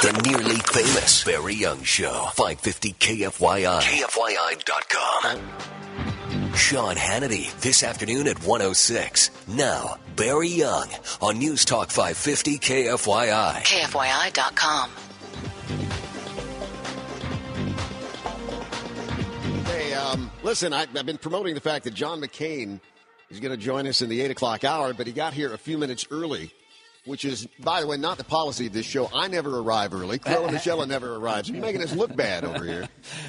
The Nearly Famous Barry Young Show. 550 KFYI. KFYI.com. Sean Hannity, this afternoon at 1:06. Now, Barry Young on News Talk 550 KFYI. KFYI.com. Hey, listen, I've been promoting the fact that John McCain is going to join us in the 8 o'clock hour, but he got here a few minutes early, which is, by the way, not the policy of this show. I never arrive early. Carol and Michelle never arrive. So you're making us look bad over here.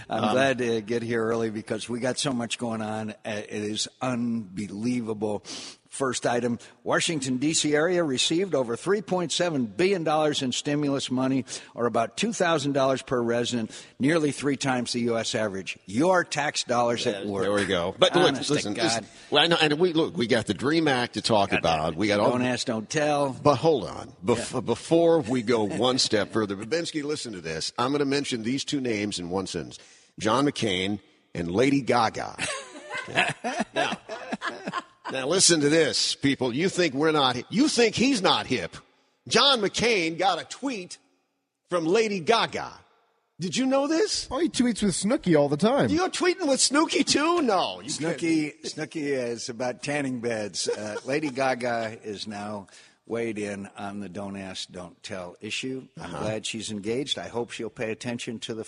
I'm glad to get here early because we got so much going on. It is unbelievable. First item, Washington, D.C. area received over $3.7 billion in stimulus money, or about $2,000 per resident, nearly 3 times the U.S. average. Your tax dollars at work. There we go. But look, listen, well, I know, and we got the DREAM Act to talk about. We got all. Don't ask, don't tell. But hold on. Before we go one step further, Babinski, listen to this. I'm going to mention these two names in one sentence. John McCain and Lady Gaga. Okay. Now listen to this, people. You think he's not hip. John McCain got a tweet from Lady Gaga. Did you know this? Oh, he tweets with Snooki all the time. You're tweeting with Snooki too? No. Snooki is about tanning beds. Lady Gaga is now weighed in on the don't ask, don't tell issue. I'm glad she's engaged. I hope she'll pay attention to the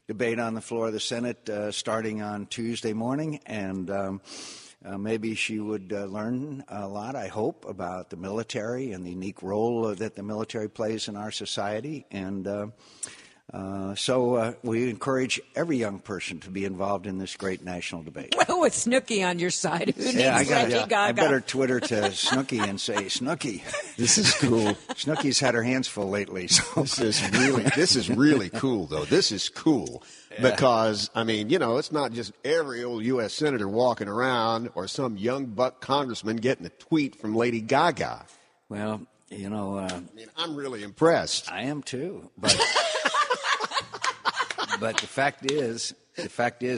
debate on the floor of the Senate starting on Tuesday morning, and maybe she would learn a lot, I hope, about the military and the unique role that the military plays in our society. And so we encourage every young person to be involved in this great national debate. Well, with Snooki on your side, who needs Lady Gaga? I better Twitter to Snooki and say, Snooki, this is cool. Snooki's had her hands full lately. So. This is really cool, though. This is cool. Because, I mean, it's not just every old U.S. senator walking around or some young buck congressman getting a tweet from Lady Gaga. Well, I'm really impressed. I am, too. But but the fact is,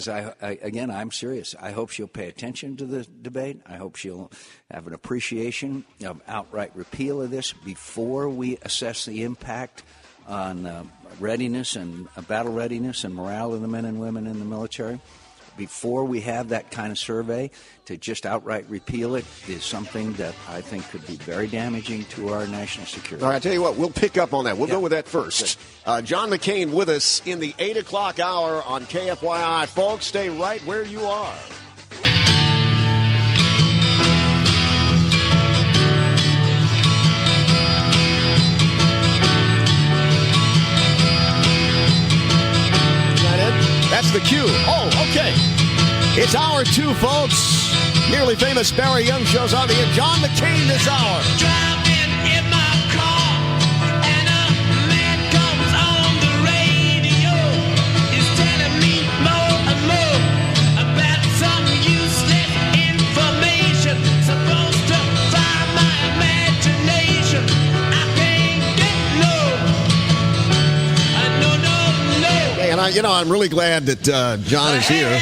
I'm serious. I hope she'll pay attention to the debate. I hope she'll have an appreciation of outright repeal of this before we assess the impact on readiness and battle readiness and morale of the men and women in the military. Before we have that kind of survey, to just outright repeal it is something that I think could be very damaging to our national security. All right, I tell you what, we'll pick up on that. We'll go with that first. John McCain with us in the 8 o'clock hour on KFYI. Folks, stay right where you are. That's the cue. Oh, okay. It's hour 2, folks. Nearly Famous Barry Young Show's on the air. John McCain this hour. Driving in my car, and a man comes on the radio. He's telling me more and more about some useless information. Supposed to fire my imagination. I can't get no. Hey, and I'm really glad that John is here.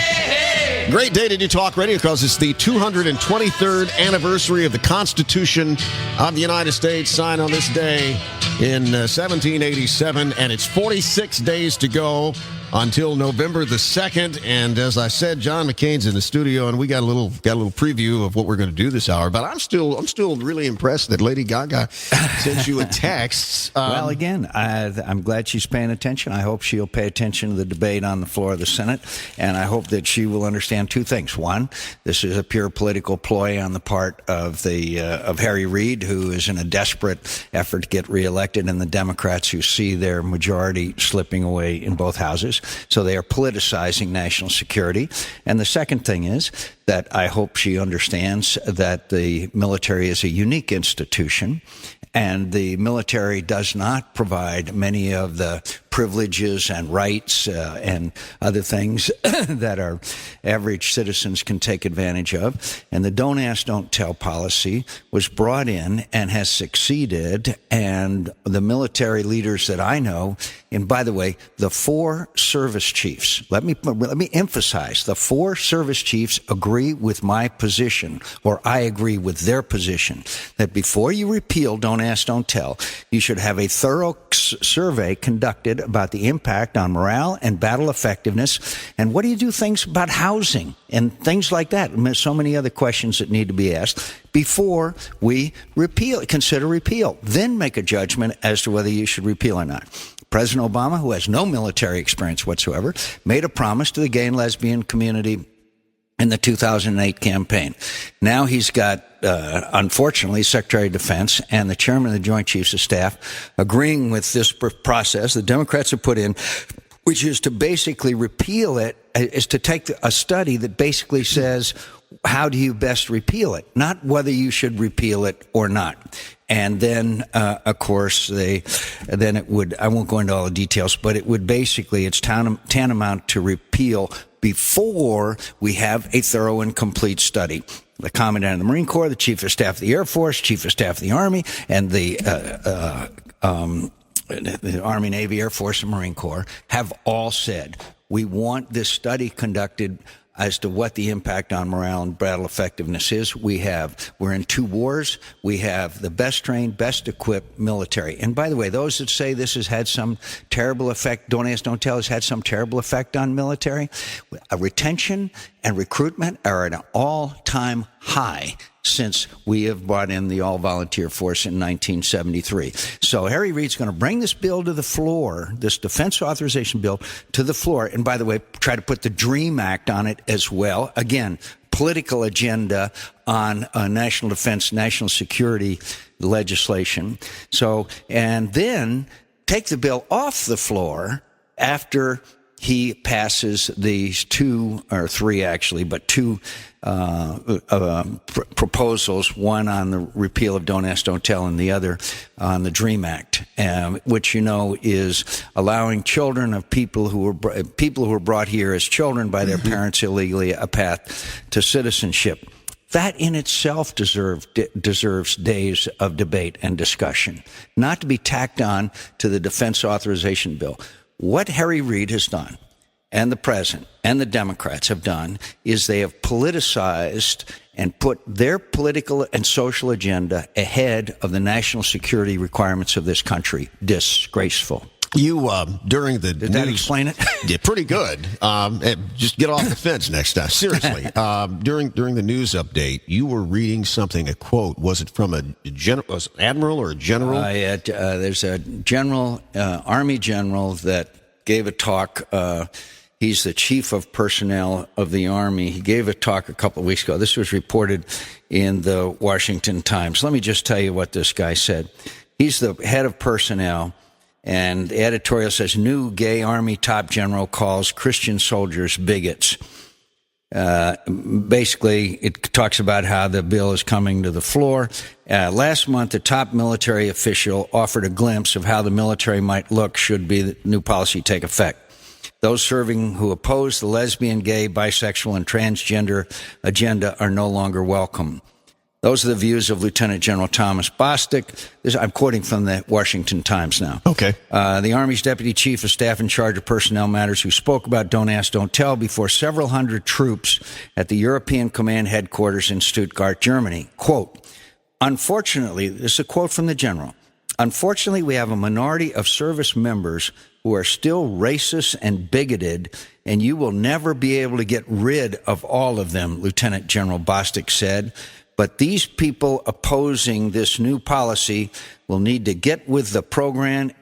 Great day to do talk radio because it's the 223rd anniversary of the Constitution of the United States, signed on this day in 1787, and it's 46 days to go until November the 2nd. And as I said, John McCain's in the studio, and we got a little preview of what we're going to do this hour. But I'm still really impressed that Lady Gaga sent you a text. Well, again, I'm glad she's paying attention. I hope she'll pay attention to the debate on the floor of the Senate, and I hope that she will understand 2 things. One, this is a pure political ploy on the part of of Harry Reid, who is in a desperate effort to get reelected, and the Democrats who see their majority slipping away in both houses. So they are politicizing national security. And the second thing is that I hope she understands that the military is a unique institution, and the military does not provide many of the privileges and rights and other things that our average citizens can take advantage of. And the don't ask, don't tell policy was brought in and has succeeded. And the military leaders that I know, and by the way, the 4 service chiefs, let me emphasize, the 4 service chiefs agree with my position, or I agree with their position, that before you repeal don't ask, don't tell, you should have a thorough survey conducted about the impact on morale and battle effectiveness. And what do you do things about housing and things like that? And there's so many other questions that need to be asked before we consider repeal. Then make a judgment as to whether you should repeal or not. President Obama, who has no military experience whatsoever, made a promise to the gay and lesbian community in the 2008 campaign. Now he's got, unfortunately, Secretary of Defense and the chairman of the Joint Chiefs of Staff agreeing with this process the Democrats have put in, which is to basically repeal it, is to take a study that basically says, how do you best repeal it? Not whether you should repeal it or not. And then, of course, I won't go into all the details, but it would basically, it's tantamount to repeal before we have a thorough and complete study. The Commandant of the Marine Corps, the Chief of Staff of the Air Force, Chief of Staff of the Army, and the Army, Navy, Air Force, and Marine Corps have all said, we want this study conducted as to what the impact on morale and battle effectiveness is. We're in 2 wars. We have the best trained, best equipped military. And by the way, those that say this has had some terrible effect, don't ask, don't tell, has had some terrible effect on military, retention and recruitment are at an all-time high since we have brought in the all-volunteer force in 1973. So Harry Reid's going to bring this bill to the floor, this defense authorization bill to the floor, and by the way, try to put the DREAM Act on it as well. Again, political agenda on national defense, national security legislation. So, and then take the bill off the floor after he passes these 2 or 3 actually, but 2 proposals, one on the repeal of Don't Ask, Don't Tell, and the other on the DREAM Act, which is allowing children of people who were brought here as children by their parents illegally a path to citizenship. That in itself deserves days of debate and discussion, not to be tacked on to the defense authorization bill. What Harry Reid has done, and the president and the Democrats have done, is they have politicized and put their political and social agenda ahead of the national security requirements of this country. Disgraceful. You, during the Did that explain it? Yeah, pretty good. Just get off the fence next time. Seriously. During the news update, you were reading something, a quote. Was it from an admiral or a general? There's a general, Army general that gave a talk. He's the chief of personnel of the Army. He gave a talk a couple of weeks ago. This was reported in the Washington Times. Let me just tell you what this guy said. He's the head of personnel. And the editorial says, new gay Army top general calls Christian soldiers bigots. Basically, it talks about how the bill is coming to the floor. Last month, a top military official offered a glimpse of how the military might look should the new policy take effect. Those serving who oppose the lesbian, gay, bisexual, and transgender agenda are no longer welcome. Those are the views of Lieutenant General Thomas Bostic. I'm quoting from the Washington Times now. Okay. The Army's Deputy Chief of Staff in charge of personnel matters, who spoke about Don't Ask, Don't Tell before several hundred troops at the European Command Headquarters in Stuttgart, Germany. Quote, unfortunately, this is a quote from the general, unfortunately, we have a minority of service members who are still racist and bigoted, and you will never be able to get rid of all of them, Lieutenant General Bostic said. But these people opposing this new policy will need to get with the program,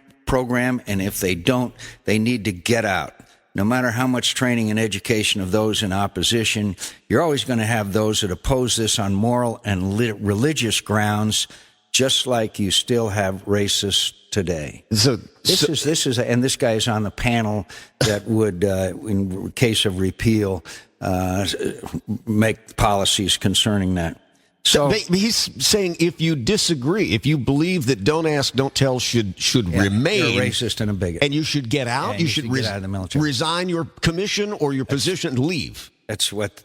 and if they don't, they need to get out. No matter how much training and education of those in opposition, you're always going to have those that oppose this on moral and religious grounds, just like you still have racists today. So this is, and this guy is on the panel that would, in case of repeal, make policies concerning that. So he's saying if you disagree, if you believe that don't ask, don't tell should remain, you're a racist and a bigot, and you should get out, and you should get out of the military, resign your commission or your position, and leave. That's what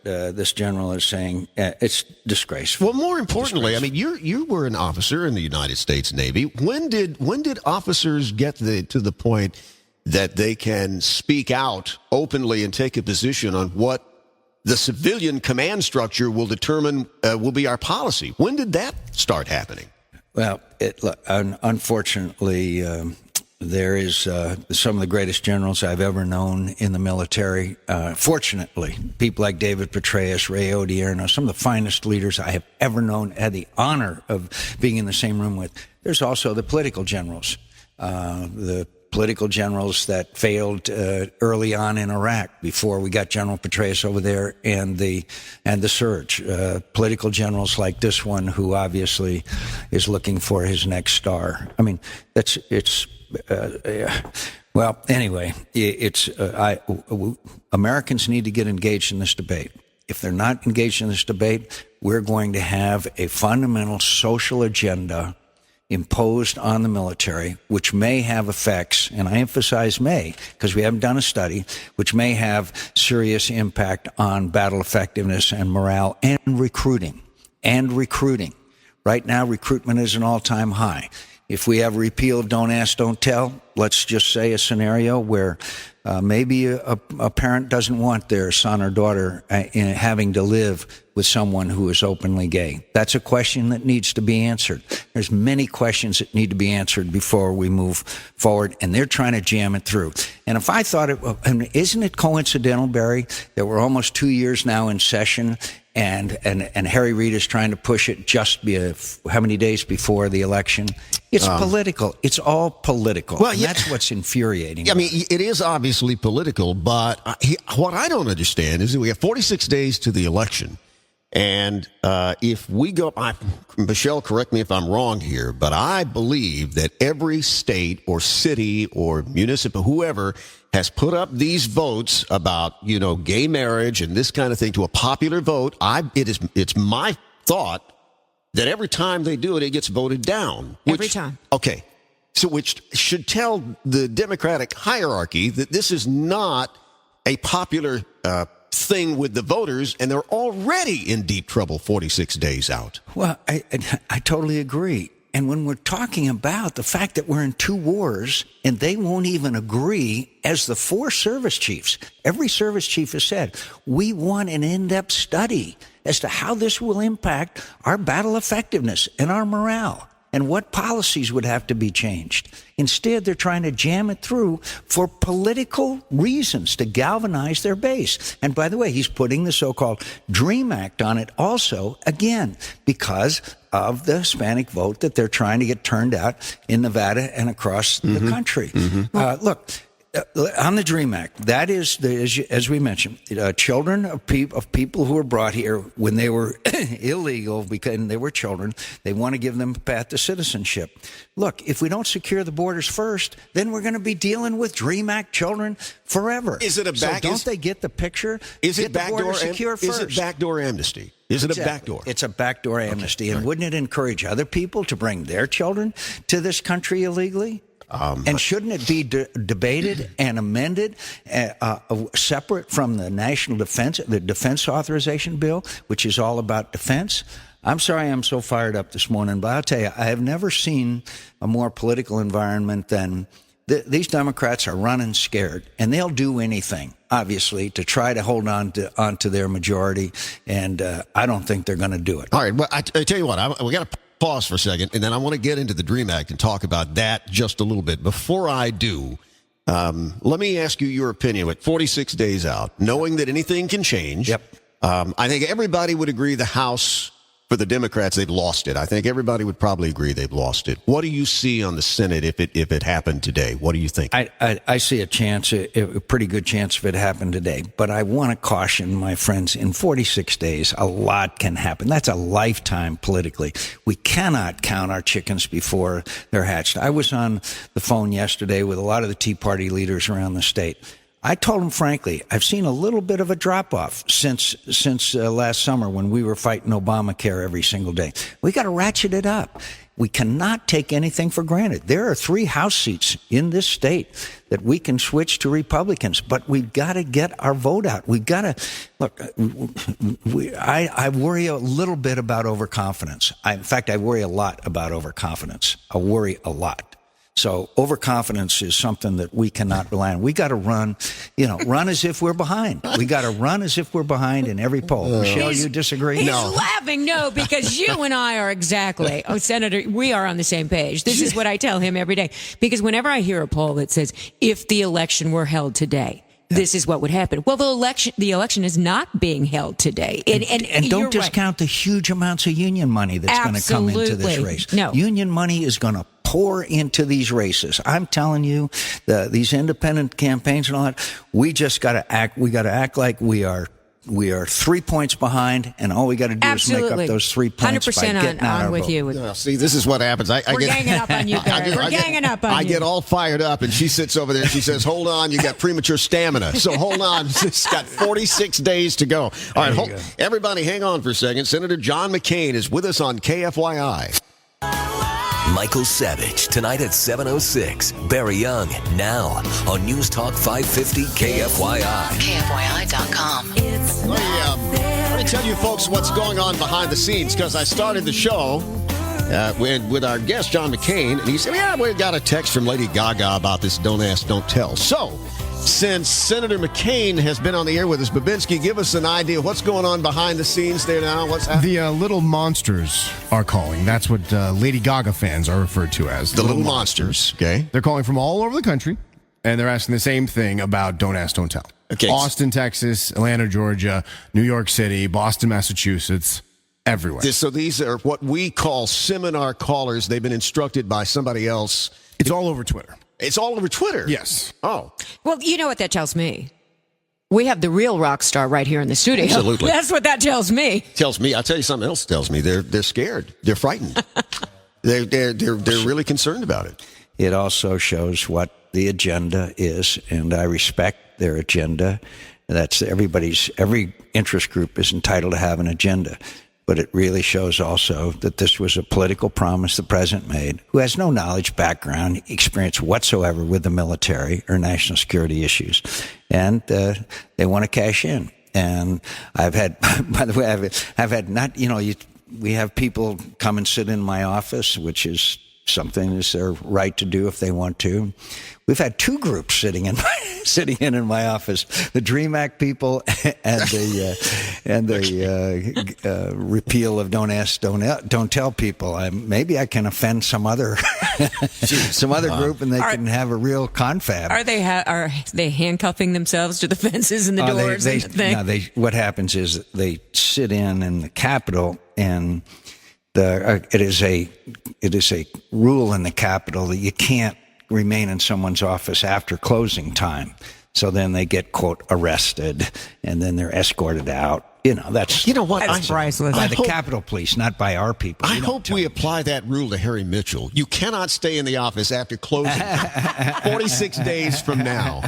this general is saying. It's disgraceful. Well, more importantly, I mean, you were an officer in the United States Navy. When did officers get to the point that they can speak out openly and take a position on what the civilian command structure will determine will be our policy? When did that start happening? Well, unfortunately, there is some of the greatest generals I've ever known in the military. Fortunately, people like David Petraeus, Ray Odierno, some of the finest leaders I have ever known, had the honor of being in the same room with. There's also the political generals, the political generals that failed early on in Iraq before we got General Petraeus over there and the surge. Political generals like this one, who obviously is looking for his next star. I mean, well, anyway, Americans need to get engaged in this debate. If they're not engaged in this debate, we're going to have a fundamental social agenda imposed on the military, which may have effects, and I emphasize may, because we haven't done a study, which may have serious impact on battle effectiveness and morale and recruiting. Right now, recruitment is an all-time high. If we have repeal of Don't Ask, Don't Tell, let's just say a scenario where maybe a parent doesn't want their son or daughter having to live with someone who is openly gay. That's a question that needs to be answered. There's many questions that need to be answered before we move forward, and they're trying to jam it through. And if I thought isn't it coincidental, Barry, that we're almost 2 years now in session, and Harry Reid is trying to push it just how many days before the election? It's political. It's all political. Well, yeah, that's what's infuriating. I mean, it is obviously political, but what I don't understand is that we have 46 days to the election. And if we go, Michelle, correct me if I'm wrong here, but I believe that every state or city or municipal, whoever, has put up these votes about, gay marriage and this kind of thing to a popular vote. It's my thought that every time they do it, it gets voted down. Every time. Okay. So which should tell the Democratic hierarchy that this is not a popular thing with the voters, and they're already in deep trouble 46 days out. Well, I totally agree. And when we're talking about the fact that we're in 2 wars and they won't even agree, as the 4 service chiefs, every service chief has said, we want an in-depth study as to how this will impact our battle effectiveness and our morale, and what policies would have to be changed. Instead, they're trying to jam it through for political reasons to galvanize their base. And by the way, he's putting the so-called DREAM Act on it also, again, because of the Hispanic vote that they're trying to get turned out in Nevada and across the country. Look, on the DREAM Act, that is, as we mentioned, children of people who were brought here when they were illegal because they were children. They want to give them a path to citizenship. Look, if we don't secure the borders first, then we're going to be dealing with DREAM Act children forever. Is it a back? So don't they get the picture? Is it backdoor secure first? Is it backdoor amnesty? Is it a backdoor? It's a backdoor amnesty, and wouldn't it encourage other people to bring their children to this country illegally? And shouldn't it be debated and amended separate from the the defense authorization bill, which is all about defense? I'm sorry I'm so fired up this morning, but I'll tell you, I have never seen a more political environment than these Democrats are running scared, and they'll do anything, obviously, to try to hold on to their majority, and I don't think they're going to do it. All right, well, I tell you what, we got to pause for a second, and then I want to get into the DREAM Act and talk about that just a little bit. Before I do, let me ask you your opinion. With 46 days out, knowing that anything can change, I think everybody would agree the House, for the Democrats, they've lost it. I think everybody would probably agree they've lost it. What do you see on the Senate if it happened today? What do you think? I see a chance, a pretty good chance if it happened today. But I want to caution my friends, in 46 days, a lot can happen. That's a lifetime politically. We cannot count our chickens before they're hatched. I was on the phone yesterday with a lot of the Tea Party leaders around the state. I told him frankly, I've seen a little bit of a drop-off since last summer when we were fighting Obamacare every single day. We got to ratchet it up. We cannot take anything for granted. There are 3 House seats in this state that we can switch to Republicans, but we've got to get our vote out. We've got to look. I worry a little bit about overconfidence. In fact, I worry a lot about overconfidence. I worry a lot. So overconfidence is something that we cannot rely on. We got to run as if we're behind. We got to run as if we're behind in every poll. Michelle, you disagree? He's laughing, no, because you and I are exactly, Senator, we are on the same page. This is what I tell him every day. Because whenever I hear a poll that says, if the election were held today, this is what would happen. Well, the election is not being held today. And don't discount the huge amounts of union money that's going to come into this race. No. Union money is going to pour into these races. I'm telling you, these independent campaigns and all that, we just got to act. We got to act like we are 3 points behind, and all we got to do is make up those 3 points 100% by getting out our with vote. you. See, this is what happens. We're ganging up on you, Barry. We're ganging up on you. I get all fired up, and she sits over there and she says, hold on, you got premature stamina. So hold on. It's got 46 days to go. All right, everybody hang on for a second. Senator John McCain is with us on KFYI. Michael Savage, tonight at 7:06. Barry Young, now on News Talk 550 KFYI. KFYI.com. Let me tell you folks what's going on behind the scenes, because I started the show with our guest, John McCain, and he said, yeah, we got a text from Lady Gaga about this Don't Ask, Don't Tell. So, since Senator McCain has been on the air with us, Babinski, give us an idea of what's going on behind the scenes there now. What's happening? The little monsters are calling. That's what Lady Gaga fans are referred to as. The little monsters. Okay. They're calling from all over the country, and they're asking the same thing about Don't Ask, Don't Tell. Okay. Austin, Texas, Atlanta, Georgia, New York City, Boston, Massachusetts, everywhere. So these are what we call seminar callers. They've been instructed by somebody else. It's all over Twitter. It's all over Twitter? Yes. Oh. Well, you know what that tells me? We have the real rock star right here in the studio. Absolutely. That's what that tells me. Tells me. I'll tell you something else tells me. They're scared. They're frightened. they're really concerned about it. It also shows what the agenda is, and I respect their agenda. That's every interest group is entitled to have an agenda. But it really shows also that this was a political promise the president made, who has no knowledge, background, experience whatsoever with the military or national security issues. And they want to cash in. And I've had, by the way, I've had not, we have people come and sit in my office, which is something that's their right to do if they want to. We've had 2 groups sitting in my office: the DREAM Act people and the repeal of Don't Ask, Don't Tell people. Maybe I can offend some other group, and they can have a real confab. Are they handcuffing themselves to the fences and the doors? What happens is they sit in the Capitol, and it is a rule in the Capitol that you can't remain in someone's office after closing time. So then they get, quote, arrested, and then they're escorted out. That's priceless. By the Capitol Police, not by our people. I hope we apply that rule to Harry Mitchell. You cannot stay in the office after closing 46 days from now.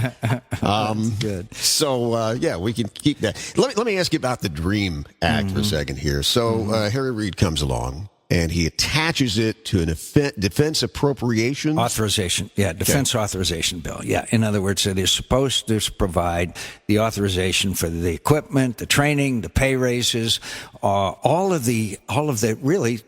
That's good. So, we can keep that. Let me ask you about the DREAM Act for a second here. So Harry Reid comes along, and he attaches it to an defense appropriations authorization. Yeah, defense authorization bill. Yeah, in other words, it is supposed to provide the authorization for the equipment, the training, the pay raises, all of the really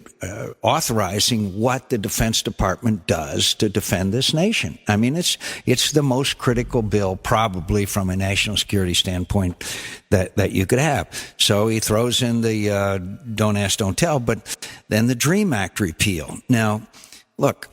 authorizing what the Defense Department does to defend this nation. I mean, it's the most critical bill probably from a national security standpoint that you could have. So he throws in the Don't Ask, Don't Tell, but then the DREAM Act repeal. Now, look,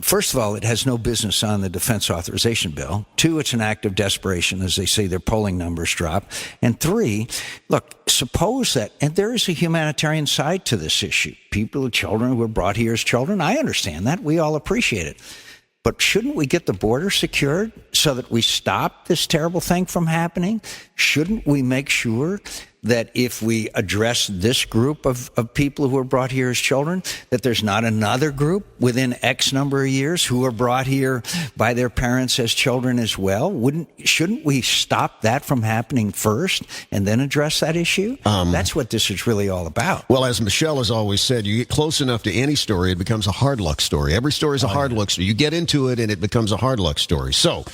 first of all, it has no business on the defense authorization bill. 2, it's an act of desperation as they see their polling numbers drop. And 3, look, suppose that, and there is a humanitarian side to this issue. Children who were brought here as children, I understand that. We all appreciate it. But shouldn't we get the border secured so that we stop this terrible thing from happening? Shouldn't we make sure that if we address this group of people who are brought here as children, that there's not another group within X number of years who are brought here by their parents as children as well? Shouldn't we stop that from happening first and then address that issue? That's what this is really all about. Well, as Michelle has always said, you get close enough to any story, it becomes a hard luck story. Every story is a hard luck story. You get into it, and it becomes a hard luck story. So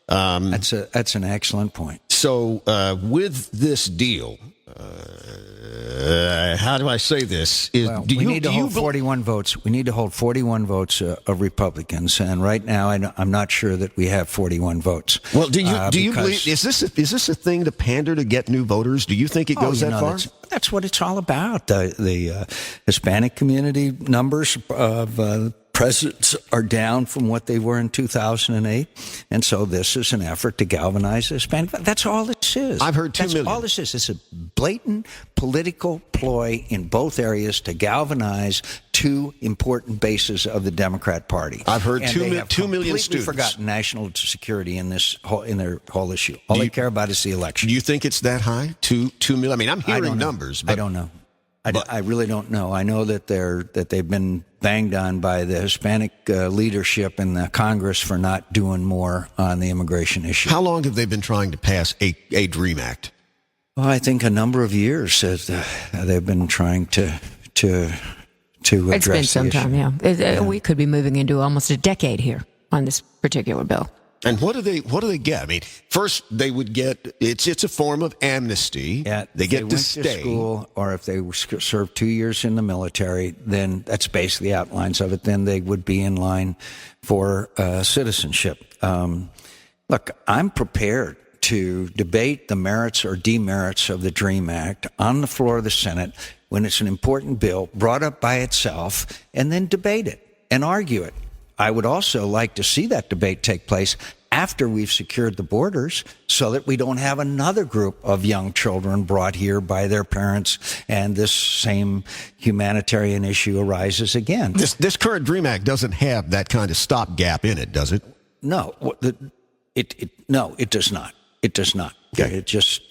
that's an excellent point. So with this deal, how do I say this? We need to hold 41 votes. We need to hold 41 votes of Republicans, and right now I'm not sure that we have 41 votes. Well, do you believe is this a thing to pander to get new voters? Do you think it goes that far? That's what it's all about. The Hispanic community numbers of presidents are down from what they were in 2008, and so this is an effort to galvanize the Hispanic. That's all this is. I've heard 2 million. That's all this is. It's a blatant political ploy in both areas to galvanize two important bases of the Democrat Party. I've heard and 2 million students. Forgotten national security in their whole issue. All they care about is the election. Do you think it's that high? 2 million. I mean, I'm hearing numbers, but I don't know. I really don't know. I know that they've been banged on by the Hispanic leadership in the Congress for not doing more on the immigration issue. How long have they been trying to pass a DREAM Act? Well, I think a number of years they've been trying to address It's been some the issue. time, yeah. We could be moving into almost a decade here on this particular bill. And what do they get? I mean, first they would get it's a form of amnesty. Yeah, they get went to stay. School, or if they served 2 years in the military, then that's basically outlines of it. Then they would be in line for citizenship. Look, I'm prepared to debate the merits or demerits of the DREAM Act on the floor of the Senate when it's an important bill brought up by itself, and then debate it and argue it. I would also like to see that debate take place after we've secured the borders so that we don't have another group of young children brought here by their parents and this same humanitarian issue arises again. This current DREAM Act doesn't have that kind of stopgap in it, does it? No, it does not. It does not. Okay. It just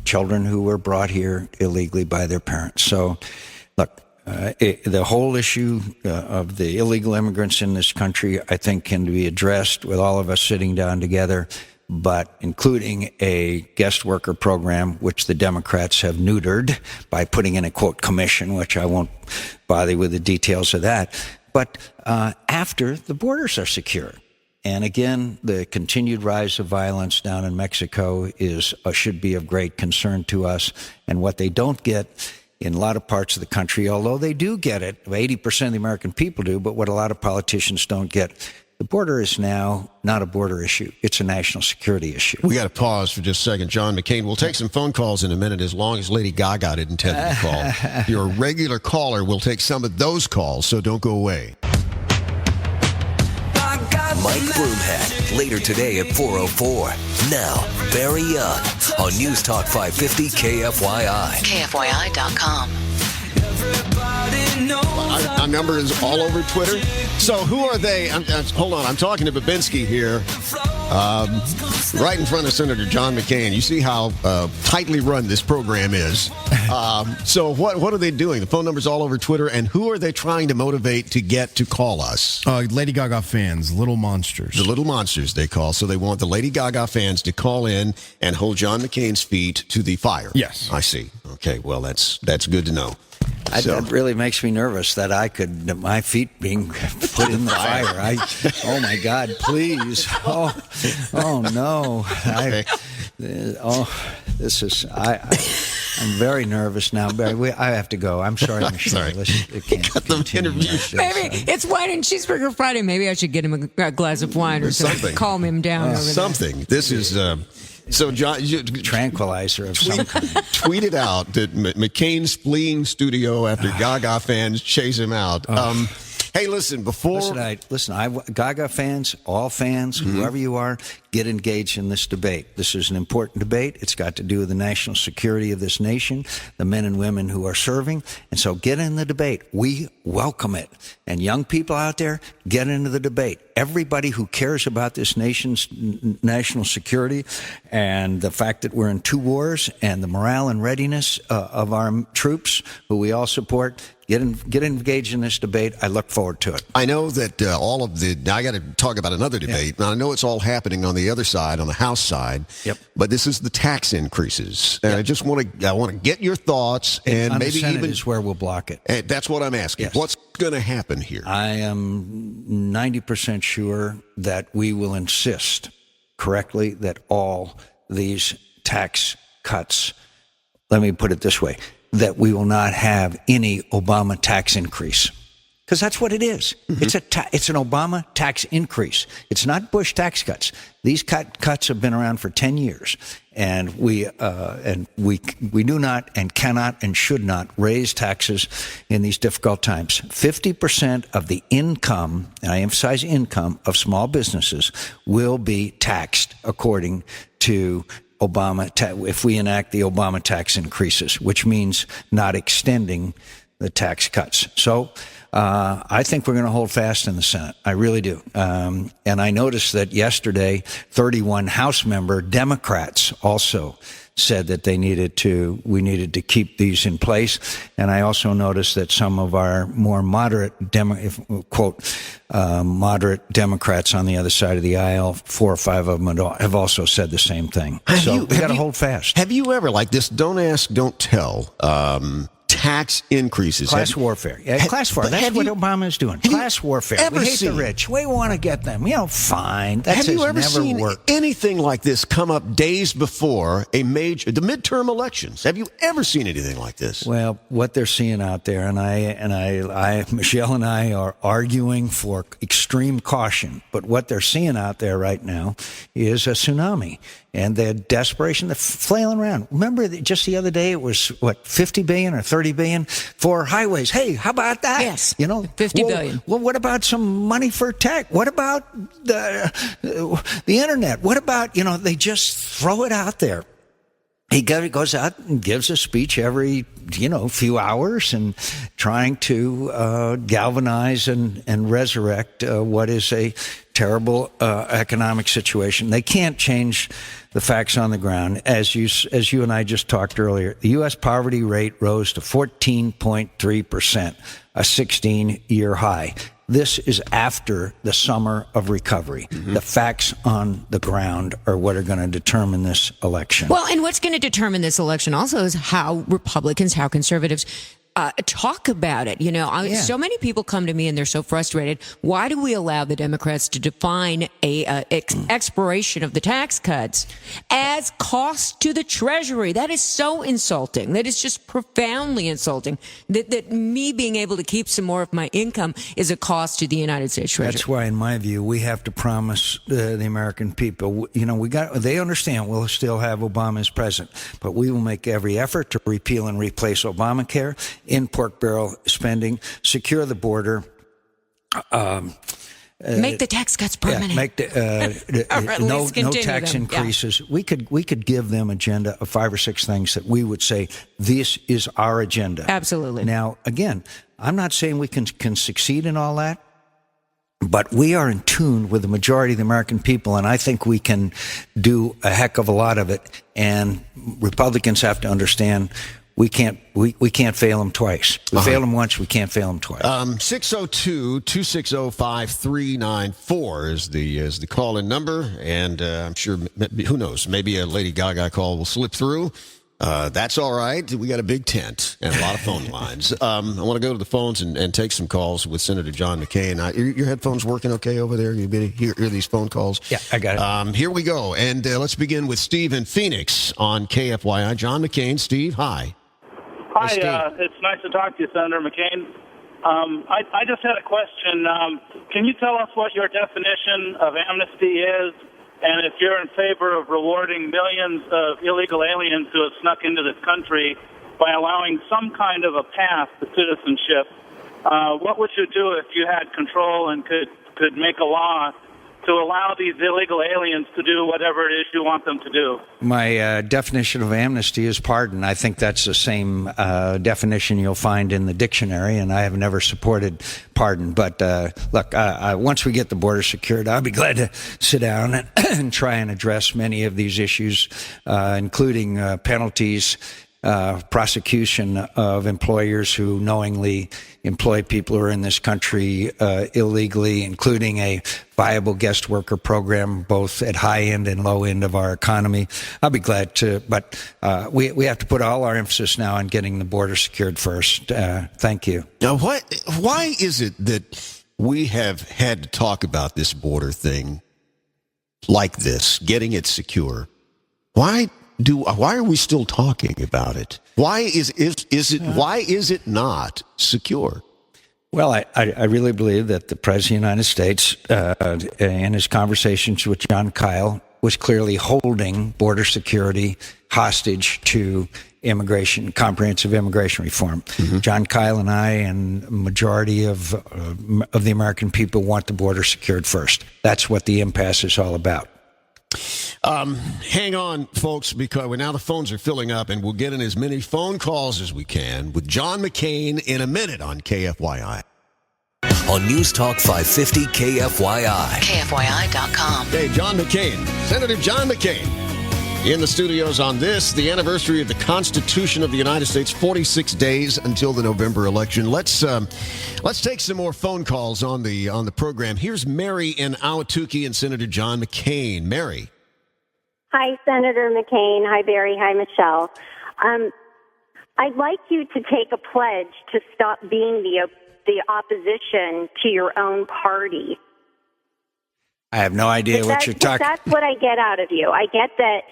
children who were brought here illegally by their parents. So, look, the whole issue of the illegal immigrants in this country, I think, can be addressed with all of us sitting down together, but including a guest worker program, which the Democrats have neutered by putting in a, quote, commission, which I won't bother with the details of that, but after the borders are secure. And again, the continued rise of violence down in Mexico should be of great concern to us. And what they don't get in a lot of parts of the country, although they do get it, 80% of the American people do, but what a lot of politicians don't get, the border is now not a border issue. It's a national security issue. We got to pause for just a second. John McCain, we'll take some phone calls in a minute as long as Lady Gaga didn't tell you to call. You're a regular caller. We'll take some of those calls, so don't go away. Mike Broomhead, later today at 4:04. Now, Barry Young on News Talk 550 KFYI. KFYI.com. Our number is all over Twitter. So who are they? Hold on. I'm talking to Babinski here, right in front of Senator John McCain. You see how tightly run this program is. So what are they doing? The phone number's all over Twitter. And who are they trying to motivate to get to call us? Lady Gaga fans, Little Monsters. The Little Monsters, they call. So they want the Lady Gaga fans to call in and hold John McCain's feet to the fire. Yes. I see. Okay, well, that's good to know. That really makes me nervous that my feet being put in the fire. Oh my God, please. Oh no. I'm very nervous now, Barry. I have to go. I'm sorry, Michelle. Sorry. Got them interviewed. Maybe it's Wine and Cheeseburger Friday. Maybe I should get him a glass of wine or something. Calm him down. Over something. This is... So, John, tranquilizer of some kind. Tweeted out that McCain's fleeing studio after Gaga fans chase him out. Hey, listen, Gaga fans, all fans, whoever you are, get engaged in this debate. This is an important debate. It's got to do with the national security of this nation, the men and women who are serving. And so get in the debate. We welcome it. And young people out there, get into the debate. Everybody who cares about this nation's national security and the fact that we're in 2 wars and the morale and readiness of our troops, who we all support, get engaged in this debate. I look forward to it. I know that I got to talk about another debate. Yeah. Now, I know it's all happening on the other side, on the House side. Yep. But this is the tax increases. And I just want to get your thoughts, and on maybe the Senate even is where we'll block it. And that's what I'm asking. Yes. What's going to happen here? I am 90% sure that we will insist correctly that all these tax cuts, let me put it this way, that we will not have any Obama tax increase. Because that's what it is. Mm-hmm. It's an Obama tax increase. It's not Bush tax cuts. These cuts have been around for 10 years, and we do not and cannot and should not raise taxes in these difficult times. 50% of the income, and I emphasize income, of small businesses will be taxed according to Obama, if we enact the Obama tax increases, which means not extending the tax cuts. So I think we're going to hold fast in the Senate. I really do. And I noticed that yesterday, 31 House member Democrats also said that we needed to keep these in place. And I also noticed that some of our more moderate moderate Democrats on the other side of the aisle, 4 or 5 of them have also said the same thing. We got to hold fast. Have you ever, like this don't ask, don't tell, tax increases? Class warfare. Yeah, class warfare. That's what Obama is doing. Class warfare. We hate the rich. We want to get them. Fine. That have you ever never seen worked. anything like this come up days before the midterm elections? Have you ever seen anything like this? Well, what they're seeing out there, and Michelle and I are arguing for extreme caution, but what they're seeing out there right now is a tsunami. And the desperation, they're flailing around. Remember, just the other day, it was, $50 billion or $30 billion for highways. Hey, how about that? Yes, $50 billion. Well, what about some money for tech? What about the internet? What about, they just throw it out there. He goes out and gives a speech every, few hours and trying to galvanize and resurrect what is a terrible economic situation. They can't change the facts on the ground. As you and I just talked earlier, the U.S. poverty rate rose to 14.3%, a 16-year high. This is after the summer of recovery. Mm-hmm. The facts on the ground are what are going to determine this election. Well, and what's going to determine this election also is how Republicans, how conservatives talk about it. So many people come to me and they're so frustrated. Why do we allow the Democrats to define a expiration of the tax cuts as cost to the Treasury? That is so insulting. That is just profoundly insulting. That me being able to keep some more of my income is a cost to the United States Treasury. That's why, in my view, we have to promise the American people. They understand we'll still have Obama as president, but we will make every effort to repeal and replace Obamacare, in pork barrel spending, secure the border, make the tax cuts permanent. Make no tax increases. Yeah. We could give them agenda of 5 or 6 things that we would say this is our agenda. Absolutely. Now, again, I'm not saying we can succeed in all that, but we are in tune with the majority of the American people, and I think we can do a heck of a lot of it. And Republicans have to understand. We can't fail them twice. We failed them once. We can't fail them twice. 602-260-5394 is the call-in number, and I'm sure, who knows, maybe a Lady Gaga call will slip through. That's all right. We got a big tent and a lot of phone lines. I want to go to the phones and take some calls with Senator John McCain. Your headphones working okay over there? You been hear these phone calls? Yeah, I got it. Here we go, and let's begin with Steve in Phoenix on KFYI. John McCain. Steve, hi. Hi, it's nice to talk to you, Senator McCain. I just had a question. Can you tell us what your definition of amnesty is, and if you're in favor of rewarding millions of illegal aliens who have snuck into this country by allowing some kind of a path to citizenship What would you do if you had control and could make a law to allow these illegal aliens to do whatever it is you want them to do? My definition of amnesty is pardon. I think that's the same definition you'll find in the dictionary, and I have never supported pardon. But look, once we get the border secured, I'll be glad to sit down and try and address many of these issues, including penalties, prosecution of employers who knowingly employ people who are in this country illegally, including a viable guest worker program, both at high end and low end of our economy. I'll be glad to, but we have to put all our emphasis now on getting the border secured first. Thank you. Now, why is it that we have had to talk about this border thing like this, getting it secure? Why are we still talking about it? Why is it not secure? Well, I really believe that the President of the United States, in his conversations with John Kyle, was clearly holding border security hostage to comprehensive immigration reform. Mm-hmm. John Kyle and I and a majority of the American people want the border secured first. That's what the impasse is all about. Hang on, folks, because now the phones are filling up, and we'll get in as many phone calls as we can with John McCain in a minute on KFYI. On News Talk 550 KFYI. KFYI.com. Hey, John McCain, Senator John McCain, in the studios on the anniversary of the Constitution of the United States, 46 days until the November election. Let's take some more phone calls on the program. Here's Mary in Ahwatukee and Senator John McCain. Mary. Hi, Senator McCain. Hi, Barry. Hi, Michelle. I'd like you to take a pledge to stop being the opposition to your own party. I have no idea what you're talking about. That's what I get out of you. I get that.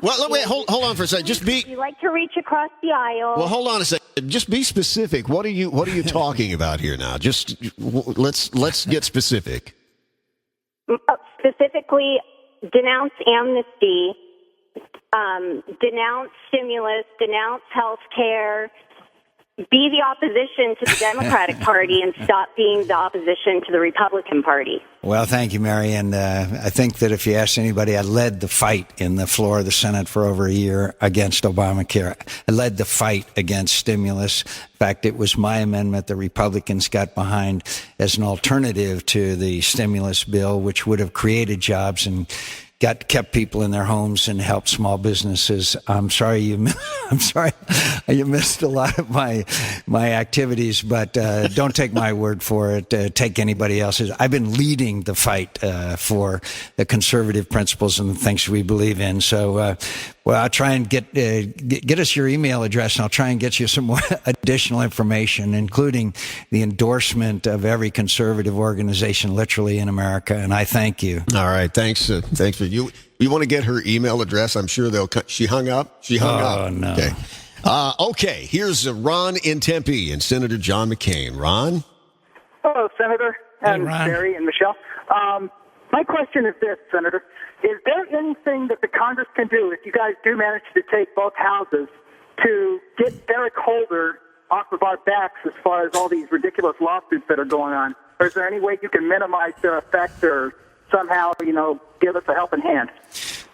Well, wait, hold on for a second. You like to reach across the aisle. Well, hold on a second. Just be specific. What are you talking about here now? Just let's get specific. Specifically, denounce amnesty, denounce stimulus, denounce health care. Be the opposition to the Democratic Party and stop being the opposition to the Republican Party. Well, thank you, Mary. And I think that if you ask anybody, I led the fight in the floor of the Senate for over a year against Obamacare. I led the fight against stimulus. In fact, it was my amendment the Republicans got behind as an alternative to the stimulus bill, which would have created jobs and kept people in their homes and helped small businesses. I'm sorry you missed a lot of my activities, but don't take my word for it. Take anybody else's. I've been leading the fight for the conservative principles and the things we believe in. So, I'll try and get us your email address, and I'll try and get you some more additional information, including the endorsement of every conservative organization, literally in America. And I thank you. All right, thanks for you. You want to get her email address? I'm sure she hung up. She hung up. Oh no. Okay. Okay. Here's Ron in Tempe and Senator John McCain. Ron. Hello, Senator and Ron. Barry and Michelle. My question is this, Senator. Is there anything that the Congress can do, if you guys do manage to take both houses, to get Derek Holder off of our backs as far as all these ridiculous lawsuits that are going on? Or is there any way you can minimize their effect or somehow, give us a helping hand?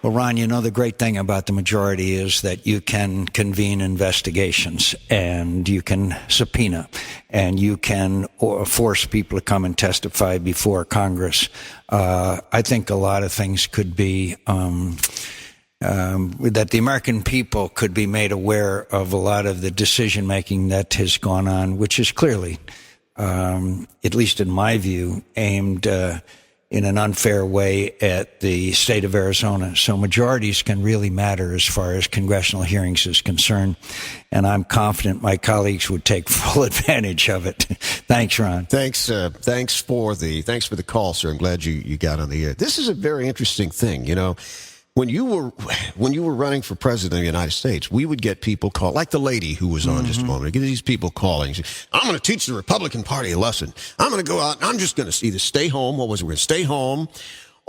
Well, Ron, the great thing about the majority is that you can convene investigations and you can subpoena and you can force people to come and testify before Congress. I think a lot of things could be that the American people could be made aware of a lot of the decision making that has gone on, which is clearly, at least in my view, aimed in an unfair way at the state of Arizona. So majorities can really matter as far as congressional hearings is concerned. And I'm confident my colleagues would take full advantage of it. Thanks, Ron. Thanks for the call, sir. I'm glad you got on the air. This is a very interesting thing. When you were running for president of the United States, we would get people call, like the lady who was on just a moment. Get these people calling. I'm going to teach the Republican Party a lesson. I'm going to go out and I'm just going to either stay home. We're going to stay home,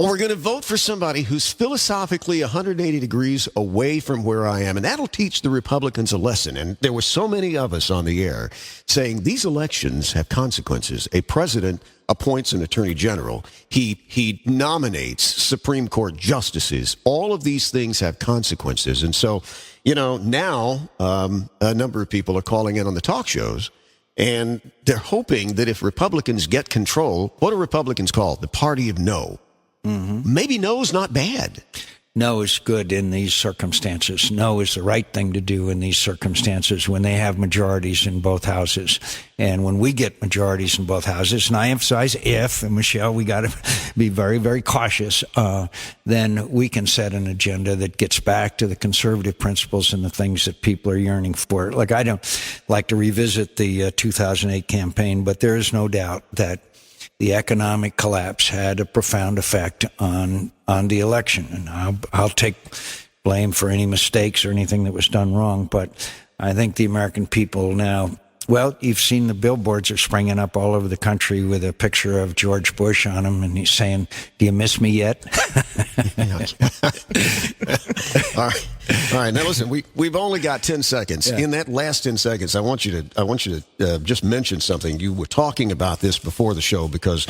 or we're going to vote for somebody who's philosophically 180 degrees away from where I am. And that'll teach the Republicans a lesson. And there were so many of us on the air saying these elections have consequences. A president appoints an attorney general. He nominates Supreme Court justices. All of these things have consequences. And so, now a number of people are calling in on the talk shows, and they're hoping that if Republicans get control, what do Republicans call it? The party of no. Mm-hmm. Maybe no's not bad. No is good in these circumstances. No is the right thing to do in these circumstances when they have majorities in both houses. And when we get majorities in both houses, and I emphasize if, and Michelle, we got to be very, very cautious, then we can set an agenda that gets back to the conservative principles and the things that people are yearning for. Like, I don't like to revisit the 2008 campaign, but there is no doubt that the economic collapse had a profound effect on the election. And I'll take blame for any mistakes or anything that was done wrong. But I think the American people now, well, you've seen the billboards are springing up all over the country with a picture of George Bush on them, and he's saying, "Do you miss me yet?" All right. Now listen, we've only got 10 seconds. Yeah. In that last 10 seconds, I want you to just mention something. You were talking about this before the show because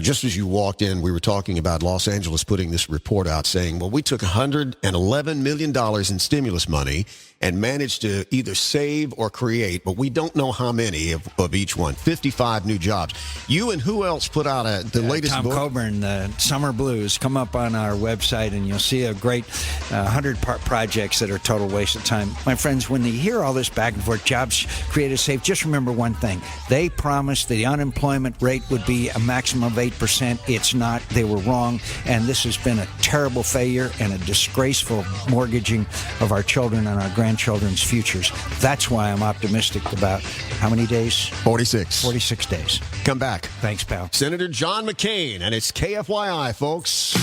just as you walked in, we were talking about Los Angeles putting this report out saying, well, we took $111 million in stimulus money and managed to either save or create, but we don't know how many of each one. 55 new jobs. You and who else put out the latest Tom book? Coburn, the Summer Blues. Come up on our website and you'll see a great 100-part projects that are total waste of time. My friends, when you hear all this back and forth, jobs created, saved, just remember one thing. They promised the unemployment rate would be a maximum of 8%. It's not. They were wrong. And this has been a terrible failure and a disgraceful mortgaging of our children and our grandchildren's futures. That's why I'm optimistic about how many days? 46. 46 days. Come back. Thanks, pal. Senator John McCain, and it's KFYI, folks.